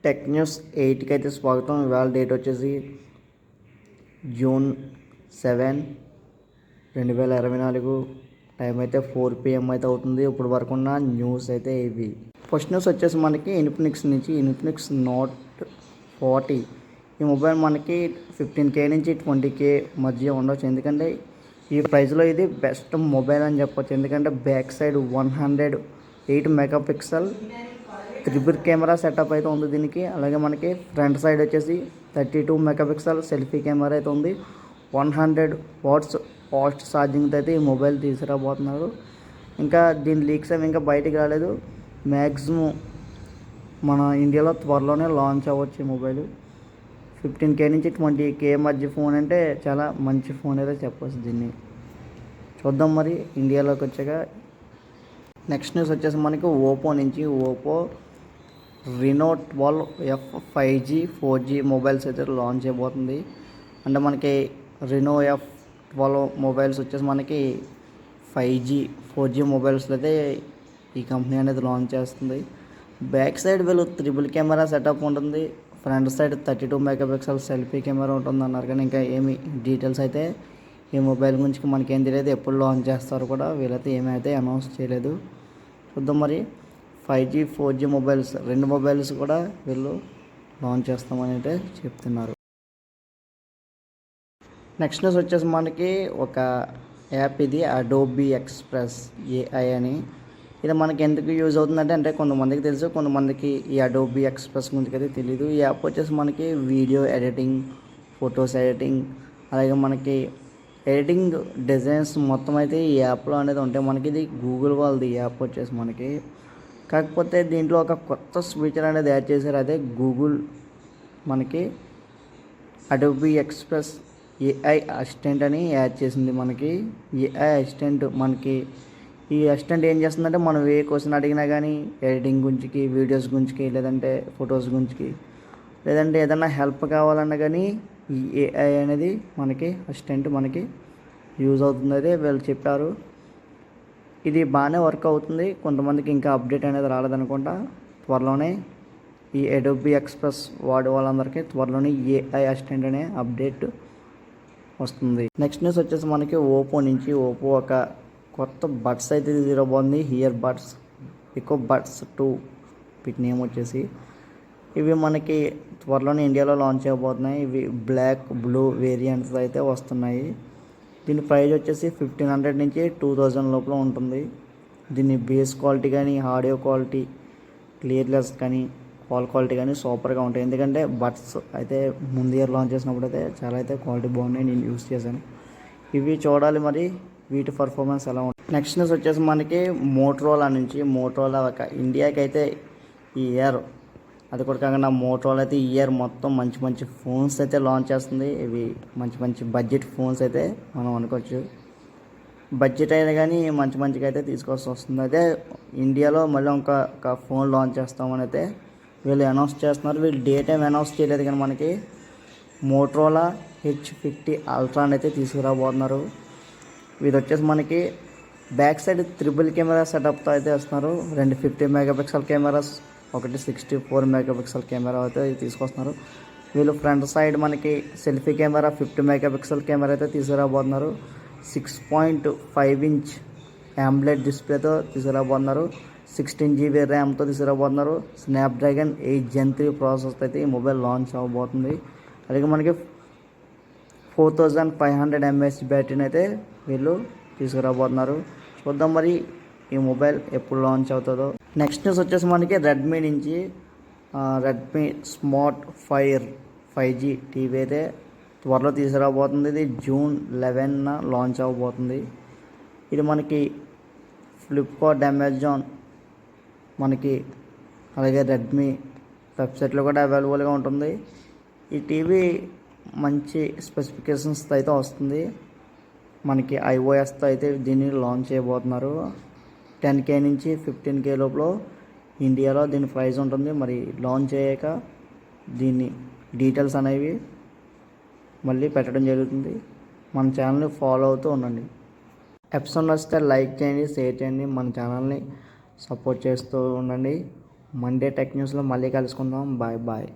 Tech news 8కి అయితే స్వాగతం. ఇవాళ డేట్ వచ్చేసి జూన్ 7, 2024. టైం అయితే 4 PM అయితే అవుతుంది. ఇప్పుడు వరకు ఉన్న న్యూస్ అయితే ఇవి. ఫస్ట్ న్యూస్ వచ్చేసి మనకి ఇన్ఫినిక్స్ నుంచి ఇన్ఫినిక్స్ నోట్ 40 ఈ మొబైల్ మనకి 15K నుంచి 20K మధ్య ఉండవచ్చు. ఎందుకంటే ఈ ప్రైస్లో ఇది బెస్ట్ మొబైల్ అని చెప్పొచ్చు. ఎందుకంటే back side 108 megapixel triple camera setup అయితే ఉంది దీనికి. అలాగే మనకి ఫ్రంట్ సైడ్ వచ్చేసి 32 మెగాపిక్సెల్ సెల్ఫీ కెమెరా అయితే ఉంది. 100 వాట్స్ ఫాస్ట్ ఛార్జింగ్తో అయితే ఈ మొబైల్ తీసుకురాబోతున్నారు. ఇంకా దీని లీక్స్ అవి ఇంకా బయటికి రాలేదు. మ్యాక్సిమం మన ఇండియాలో త్వరలోనే లాంచ్ అవ్వచ్చు ఈ మొబైల్. 15K నుంచి 20K మధ్య ఫోన్ అంటే చాలా మంచి ఫోన్ అయితే చెప్పవచ్చు దీన్ని. చూద్దాం మరి ఇండియాలోకి వచ్చాక. నెక్స్ట్ న్యూస్ వచ్చేసి మనకి ఓపో నుంచి Oppo Reno 12F 5G 4G mobiles అయితే లాంచ్ అయిపోతుంది. అంటే మనకి రినో F12 మొబైల్స్ వచ్చేసి మనకి 5G 4G మొబైల్స్ అయితే ఈ కంపెనీ అనేది లాంచ్ చేస్తుంది. బ్యాక్ సైడ్ వీళ్ళు ట్రిపుల్ కెమెరా సెటప్ ఉంటుంది. Front side 32 megapixel selfie camera ఉంటుంది అన్నారు. కానీ ఇంకా ఏమి డీటెయిల్స్ అయితే ఈ మొబైల్ గురించి మనకేం తెలియదు. ఎప్పుడు లాంచ్ చేస్తారో కూడా వీళ్ళైతే ఏమైతే అనౌన్స్ చేయలేదు. చూద్దాం మరి. 5G 4G మొబైల్స్ రెండు మొబైల్స్ కూడా వీళ్ళు లాంచ్ చేస్తామని అయితే చెప్తున్నారు. నెక్స్ట్ న్యూస్ వచ్చేసి మనకి ఒక యాప్, ఇది అడోబీ ఎక్స్ప్రెస్ AI అని. ఇది మనకి ఎందుకు యూజ్ అవుతుందంటే అంటే కొంతమందికి తెలుసు, కొంతమందికి ఈ అడోబీ ఎక్స్ప్రెస్ గురించి అయితే తెలియదు. ఈ యాప్ వచ్చేసి మనకి వీడియో ఎడిటింగ్, ఫొటోస్ ఎడిటింగ్, అలాగే మనకి ఎడిటింగ్ డిజైన్స్ మొత్తం అయితే ఈ యాప్లో అనేది ఉంటాయి. మనకి ఇది గూగుల్ వాళ్ళది ఈ యాప్ వచ్చేసి మనకి. కాకపోతే దీంట్లో ఒక కొత్త ఫీచర్ అనేది యాడ్ చేశారు. అదే గూగుల్ మనకి అడోబీ ఎక్స్ప్రెస్ AI అసిస్టెంట్ అని యాడ్ చేసింది. మనకి AI అసిస్టెంట్ మనకి ఈ అసిస్టెంట్ ఏం చేస్తుందంటే మనం ఏ క్వశ్చన్ అడిగినా కానీ ఎడిటింగ్ గురించి, వీడియోస్ గురించి, లేదంటే ఫొటోస్ గురించి, లేదంటే ఏదైనా హెల్ప్ కావాలన్నా కానీ ఈ AI అనేది మనకి అసిస్టెంట్ మనకి యూజ్ అవుతుంది. అదే వీళ్ళు చెప్పారు. ఇది బాగానే వర్క్ అవుతుంది. కొంతమందికి ఇంకా అప్డేట్ అనేది రాలేదనుకుంటా. త్వరలోనే ఈ అడోబీ ఎక్స్ప్రెస్ వాడే వాళ్ళందరికీ త్వరలోనే AI అసిస్టెంట్ అనే అప్డేట్ వస్తుంది. నెక్స్ట్ న్యూస్ వచ్చేసి మనకి ఓపో నుంచి ఓపో ఒక కొత్త బడ్స్ అయితే తీరబోతుంది. హియర్ బడ్స్ పికో బడ్స్ 2 పిక్ నేమ్ వచ్చేసి. ఇవి మనకి త్వరలోనే ఇండియాలో లాంచ్ అయిపోతున్నాయి. ఇవి బ్లాక్, బ్లూ వేరియంట్స్ అయితే వస్తున్నాయి. దీని ప్రైస్ వచ్చేసి 1500 నుంచి 2000 లోపల ఉంటుంది. దీని బేస్ క్వాలిటీ కానీ, ఆడియో క్వాలిటీ, క్లియర్నెస్ కానీ, కాల్ క్వాలిటీ కానీ సూపర్గా ఉంటాయి. ఎందుకంటే బడ్స్ అయితే ముందు ఇయర్ లాంచ్ చేసినప్పుడు అయితే చాలా అయితే క్వాలిటీ బాగున్నాయి. నేను యూస్ చేశాను. ఇవి చూడాలి మరి వీటి పర్ఫార్మెన్స్ ఎలా ఉంటుంది. నెక్స్ట్ న్యూస్ వచ్చేసి మనకి మోటరోలా నుంచి. మోటరోలా ఒక ఇండియాకి అయితే ఈ ఇయర్, అది కూడా కాకుండా మోటరోలా అయితే ఈ ఇయర్ మొత్తం మంచి మంచి ఫోన్స్ అయితే లాంచ్ చేస్తుంది. ఇవి మంచి మంచి బడ్జెట్ ఫోన్స్ అయితే మనం అనుకోవచ్చు. బడ్జెట్ అయినా కానీ మంచి మంచిగా అయితే తీసుకొచ్చి వస్తుంది. అదే ఇండియాలో మళ్ళీ ఒక ఫోన్ లాంచ్ చేస్తామని అయితే వీళ్ళు అనౌన్స్ చేస్తున్నారు. వీళ్ళు డేట్ ఏం అనౌన్స్ చేయలేదు కానీ మనకి మోటరోలా H50 అల్ట్రా అయితే తీసుకురాబోతున్నారు. ఇది వచ్చేసి మనకి బ్యాక్ సైడ్ ట్రిపుల్ కెమెరా సెటప్తో అయితే వస్తున్నారు. 2 50 మెగాపిక్సెల్ కెమెరాస్, ఒకటి 64 మెగాపిక్సెల్ కెమెరా అయితే తీసుకొస్తున్నారు. వీళ్ళు ఫ్రంట్ సైడ్ మనకి సెల్ఫీ కెమెరా 50 మెగాపిక్సెల్ కెమెరా అయితే తీసుకురాబోతున్నారు. 6.5 ఇంచ్ AMOLED డిస్ప్లేతో తీసుకురాబోతున్నారు. 16GB ర్యామ్తో తీసుకురాబోతున్నారు. స్నాప్డ్రాగన్ 8 Gen 3 ప్రాసెసర్తో అయితే ఈ మొబైల్ లాంచ్ అవ్వబోతుంది. అలాగే మనకి 4500 mAh బ్యాటరీని అయితే వీళ్ళు తీసుకురాబోతున్నారు. చూద్దాం మరి ఈ మొబైల్ ఎప్పుడు లాంచ్ అవుతుందో. నెక్స్ట్ న్యూస్ వచ్చేసి మనకి రెడ్మీ నుంచి Redmi smart fire 5G TV అయితే త్వరలో తీసుకురాబోతుంది. ఇది జూన్ 11న లాంచ్ అవ్వబోతుంది. ఇది మనకి ఫ్లిప్కార్ట్, అమెజాన్ మనకి అలాగే రెడ్మీ వెబ్సైట్లో కూడా అవైలబుల్గా ఉంటుంది. ఈ టీవీ మంచి స్పెసిఫికేషన్స్తో అయితే వస్తుంది. మనకి iOSతో అయితే దీన్ని లాంచ్ చేయబోతున్నారు. 10K నుంచి 15K లోపల ఇండియాలో దీని ప్రైస్ ఉంటుంది. మరి లాంచ్ అయ్యాక దీన్ని డీటెయిల్స్ అనేవి మళ్ళీ పెట్టడం జరుగుతుంది. మన ఛానల్ని ఫాలో అవుతూ ఉండండి. ఎపిసోడ్ నచ్చితే లైక్ చేయండి, షేర్ చేయండి, మన ఛానల్ని సపోర్ట్ చేస్తూ ఉండండి. మండే టెక్ న్యూస్లో మళ్ళీ కలుసుకుందాం. Bye bye.